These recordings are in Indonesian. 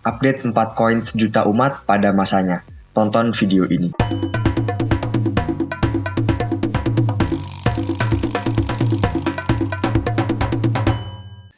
update 4 koin sejuta umat pada masanya. Tonton video ini.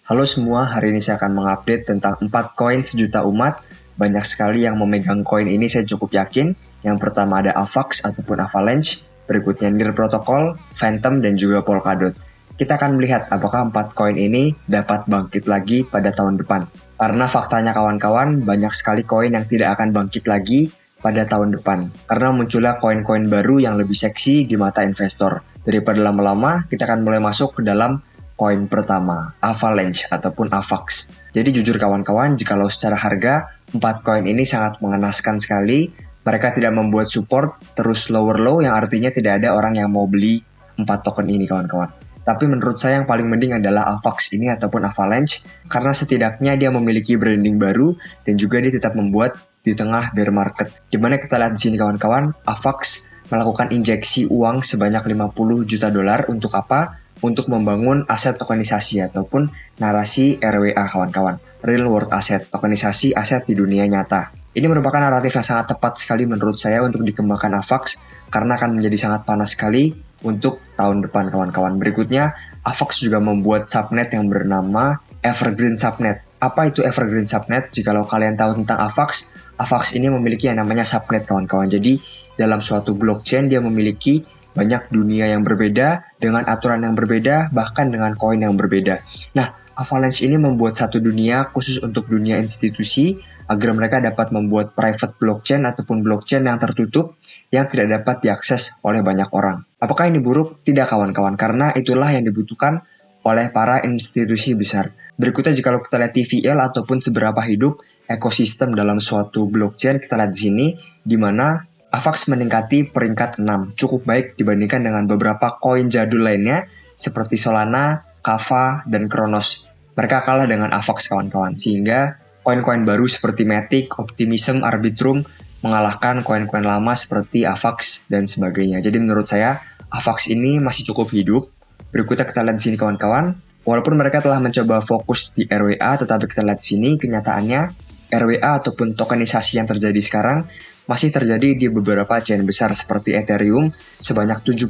Halo semua, hari ini saya akan mengupdate tentang 4 koin sejuta umat. Banyak sekali yang memegang koin ini, saya cukup yakin. Yang pertama ada Avax ataupun Avalanche, berikutnya Near Protocol, Phantom, dan juga Polkadot. Kita akan melihat apakah 4 koin ini dapat bangkit lagi pada tahun depan. Karena faktanya kawan-kawan, banyak sekali koin yang tidak akan bangkit lagi pada tahun depan. Karena munculnya koin-koin baru yang lebih seksi di mata investor. Daripada lama-lama, kita akan mulai masuk ke dalam koin pertama, Avalanche ataupun Avax. Jadi jujur kawan-kawan, jikalau secara harga, 4 koin ini sangat mengenaskan sekali. Mereka tidak membuat support terus lower low, yang artinya tidak ada orang yang mau beli 4 token ini kawan-kawan. Tapi menurut saya yang paling mending adalah Avax ini ataupun Avalanche, karena setidaknya dia memiliki branding baru dan juga dia tetap membuat di tengah bear market. Dimana kita lihat di sini kawan-kawan, Avax melakukan injeksi uang sebanyak 50 juta dolar untuk apa? Untuk membangun aset tokenisasi ataupun narasi RWA kawan-kawan. Real World Asset, tokenisasi aset di dunia nyata. Ini merupakan naratif yang sangat tepat sekali menurut saya untuk dikembangkan Avax karena akan menjadi sangat panas sekali untuk tahun depan kawan-kawan. Berikutnya, Avax juga membuat subnet yang bernama Evergreen Subnet. Apa itu Evergreen Subnet? Jikalau kalian tahu tentang Avax, Avax ini memiliki yang namanya subnet kawan-kawan. Jadi, dalam suatu blockchain dia memiliki banyak dunia yang berbeda, dengan aturan yang berbeda, bahkan dengan koin yang berbeda. Nah, Avalanche ini membuat satu dunia khusus untuk dunia institusi, agar mereka dapat membuat private blockchain ataupun blockchain yang tertutup yang tidak dapat diakses oleh banyak orang. Apakah ini buruk? Tidak kawan-kawan, karena itulah yang dibutuhkan oleh para institusi besar. Berikutnya jika kita lihat TVL ataupun seberapa hidup ekosistem dalam suatu blockchain, kita lihat di sini di mana Avax meningkati peringkat 6, cukup baik dibandingkan dengan beberapa koin jadul lainnya seperti Solana, Kava, dan Kronos. Mereka kalah dengan Avax kawan-kawan, sehingga koin-koin baru seperti Matic, Optimism, Arbitrum mengalahkan koin-koin lama seperti Avax dan sebagainya. Jadi menurut saya, Avax ini masih cukup hidup. Berikutnya kita lihat di sini kawan-kawan, walaupun mereka telah mencoba fokus di RWA, tetapi kita lihat di sini kenyataannya RWA ataupun tokenisasi yang terjadi sekarang masih terjadi di beberapa chain besar seperti Ethereum sebanyak 70%,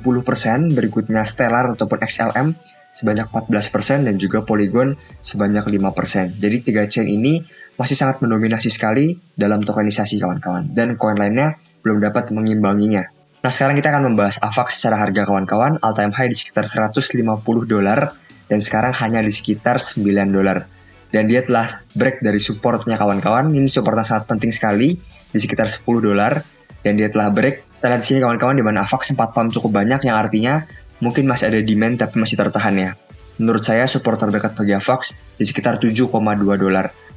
berikutnya Stellar ataupun XLM sebanyak 14%, dan juga Polygon sebanyak 5%. Jadi 3 chain ini masih sangat mendominasi sekali dalam tokenisasi kawan-kawan, dan koin lainnya belum dapat mengimbanginya. Nah sekarang kita akan membahas Avax secara harga kawan-kawan. All time high di sekitar $150 dan sekarang hanya di sekitar $9. Dan dia telah break dari supportnya kawan-kawan. Ini supportnya sangat penting sekali di sekitar $10 dan dia telah break. Kita lihat di sini kawan-kawan di mana Avax sempat pump cukup banyak, yang artinya mungkin masih ada demand tapi masih tertahan ya. Menurut saya support terdekat bagi Avax di sekitar $7,2.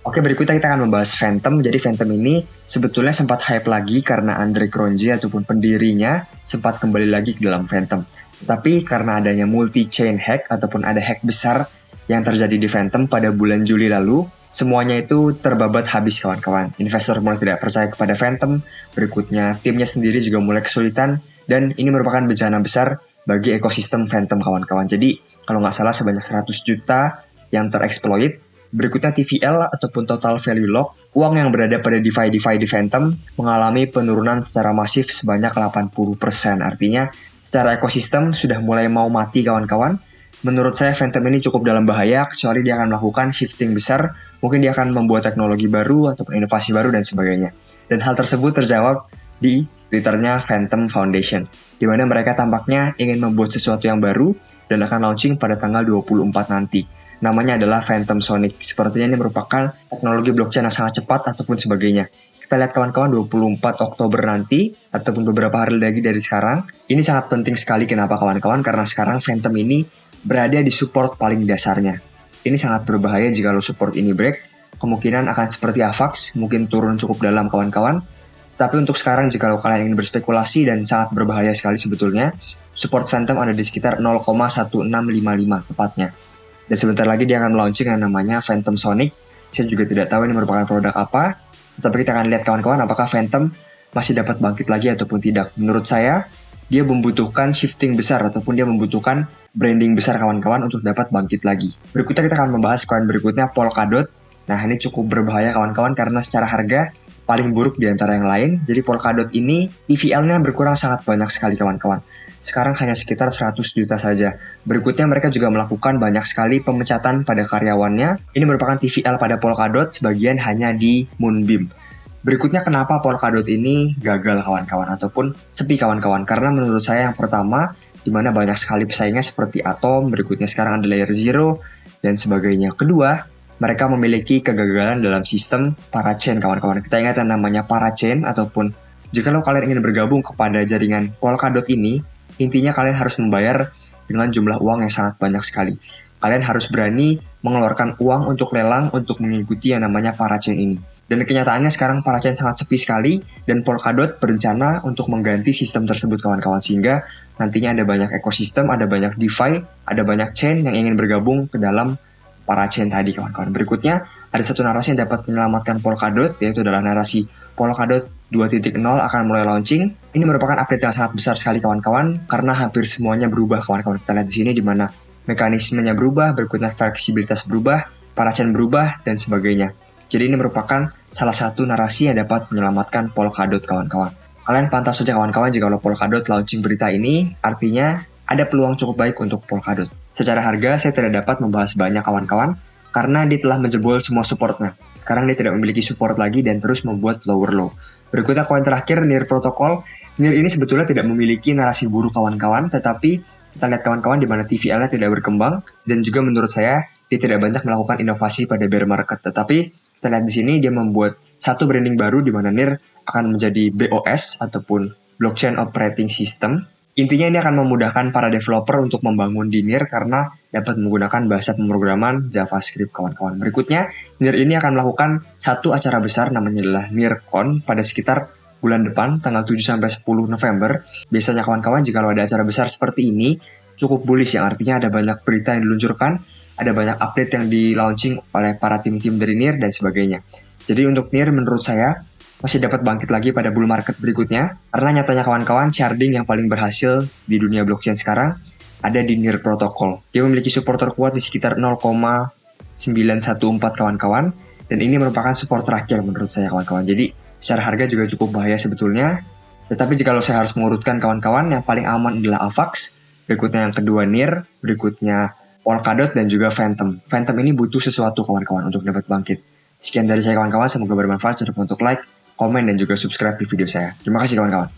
Oke, berikutnya kita akan membahas Phantom. Jadi Phantom ini sebetulnya sempat hype lagi karena Andre Cronje ataupun pendirinya sempat kembali lagi ke dalam Phantom. Tapi karena adanya multi-chain hack ataupun ada hack besar yang terjadi di Phantom pada bulan Juli lalu, semuanya itu terbabat habis kawan-kawan. Investor mulai tidak percaya kepada Phantom, berikutnya timnya sendiri juga mulai kesulitan, dan ini merupakan bencana besar bagi ekosistem Phantom kawan-kawan. Jadi, kalau nggak salah sebanyak 100 juta yang tereksploit. Berikutnya TVL ataupun Total Value Lock, uang yang berada pada DeFi di Phantom mengalami penurunan secara masif sebanyak 80%. Artinya, secara ekosistem sudah mulai mau mati kawan-kawan. Menurut saya Phantom ini cukup dalam bahaya, kecuali dia akan melakukan shifting besar, mungkin dia akan membuat teknologi baru ataupun inovasi baru dan sebagainya. Dan hal tersebut terjawab di Twitternya Phantom Foundation, di mana mereka tampaknya ingin membuat sesuatu yang baru dan akan launching pada tanggal 24 nanti. Namanya adalah Phantom Sonic. Sepertinya ini merupakan teknologi blockchain yang sangat cepat ataupun sebagainya. Kita lihat kawan-kawan 24 Oktober nanti, ataupun beberapa hari lagi dari sekarang. Ini sangat penting sekali, kenapa kawan-kawan? Karena sekarang Phantom ini berada di support paling dasarnya. Ini sangat berbahaya jika lo support ini break. Kemungkinan akan seperti Avax, mungkin turun cukup dalam kawan-kawan. Tapi untuk sekarang jika lo kalian ingin berspekulasi dan sangat berbahaya sekali sebetulnya, support Phantom ada di sekitar 0,1655 tepatnya. Dan sebentar lagi dia akan launching yang namanya Phantom Sonic. Saya juga tidak tahu ini merupakan produk apa, tetapi kita akan lihat kawan-kawan apakah Phantom masih dapat bangkit lagi ataupun tidak. Menurut saya, dia membutuhkan shifting besar ataupun dia membutuhkan branding besar kawan-kawan untuk dapat bangkit lagi. Berikutnya kita akan membahas koin berikutnya, Polkadot. Nah, ini cukup berbahaya kawan-kawan karena secara harga paling buruk di antara yang lain. Jadi Polkadot ini TVL-nya berkurang sangat banyak sekali kawan-kawan. Sekarang hanya sekitar 100 juta saja. Berikutnya mereka juga melakukan banyak sekali pemecatan pada karyawannya. Ini merupakan TVL pada Polkadot, sebagian hanya di Moonbeam. Berikutnya kenapa Polkadot ini gagal kawan-kawan ataupun sepi kawan-kawan? Karena menurut saya yang pertama, di mana banyak sekali pesaingnya seperti Atom, berikutnya sekarang ada Layer Zero, dan sebagainya. Kedua, mereka memiliki kegagalan dalam sistem parachain kawan-kawan. Kita ingat yang namanya parachain ataupun jika kalian ingin bergabung kepada jaringan Polkadot ini, intinya kalian harus membayar dengan jumlah uang yang sangat banyak sekali. Kalian harus berani mengeluarkan uang untuk lelang untuk mengikuti yang namanya parachain ini. Dan kenyataannya sekarang parachain sangat sepi sekali dan Polkadot berencana untuk mengganti sistem tersebut kawan-kawan, sehingga nantinya ada banyak ekosistem, ada banyak DeFi, ada banyak chain yang ingin bergabung ke dalam parachain tadi kawan-kawan. Berikutnya ada satu narasi yang dapat menyelamatkan Polkadot, yaitu adalah narasi Polkadot 2.0 akan mulai launching. Ini merupakan update yang sangat besar sekali kawan-kawan karena hampir semuanya berubah kawan-kawan. Kita lihat di sini di mana mekanismenya berubah, berikutnya fleksibilitas berubah, parachain berubah dan sebagainya. Jadi ini merupakan salah satu narasi yang dapat menyelamatkan Polkadot kawan-kawan. Kalian pantau saja kawan-kawan jika Polkadot launching berita ini, artinya ada peluang cukup baik untuk Polkadot. Secara harga, saya tidak dapat membahas banyak kawan-kawan, karena dia telah menjebol semua supportnya. Sekarang dia tidak memiliki support lagi dan terus membuat lower low. Berikutnya koin terakhir, NIR Protocol. NIR ini sebetulnya tidak memiliki narasi buruk kawan-kawan, tetapi kita lihat kawan-kawan di mana TVL-nya tidak berkembang, dan juga menurut saya, dia tidak banyak melakukan inovasi pada bear market. Tetapi kita lihat di sini, dia membuat satu branding baru di mana NIR akan menjadi BOS ataupun Blockchain Operating System. Intinya ini akan memudahkan para developer untuk membangun di NIR karena dapat menggunakan bahasa pemrograman JavaScript kawan-kawan. Berikutnya, NIR ini akan melakukan satu acara besar namanya adalah NIRCon pada sekitar bulan depan, tanggal 7-10 November. Biasanya kawan-kawan jika ada acara besar seperti ini, cukup bullish yang artinya ada banyak berita yang diluncurkan, ada banyak update yang di-launching oleh para tim-tim dari NIR dan sebagainya. Jadi untuk NIR menurut saya, masih dapat bangkit lagi pada bull market berikutnya, karena nyatanya kawan-kawan sharding yang paling berhasil di dunia blockchain sekarang ada di NIR Protocol. Dia memiliki support terkuat di sekitar 0,914 kawan-kawan, dan ini merupakan support terakhir menurut saya kawan-kawan. Jadi secara harga juga cukup bahaya sebetulnya, tetapi jika saya harus mengurutkan kawan-kawan, yang paling aman adalah AVAX, berikutnya yang kedua NIR, berikutnya Polkadot dan juga Phantom. Phantom ini butuh sesuatu kawan-kawan untuk dapat bangkit. Sekian dari saya kawan-kawan, semoga bermanfaat. Jangan lupa untuk like, komen, dan juga subscribe di video saya. Terima kasih kawan-kawan.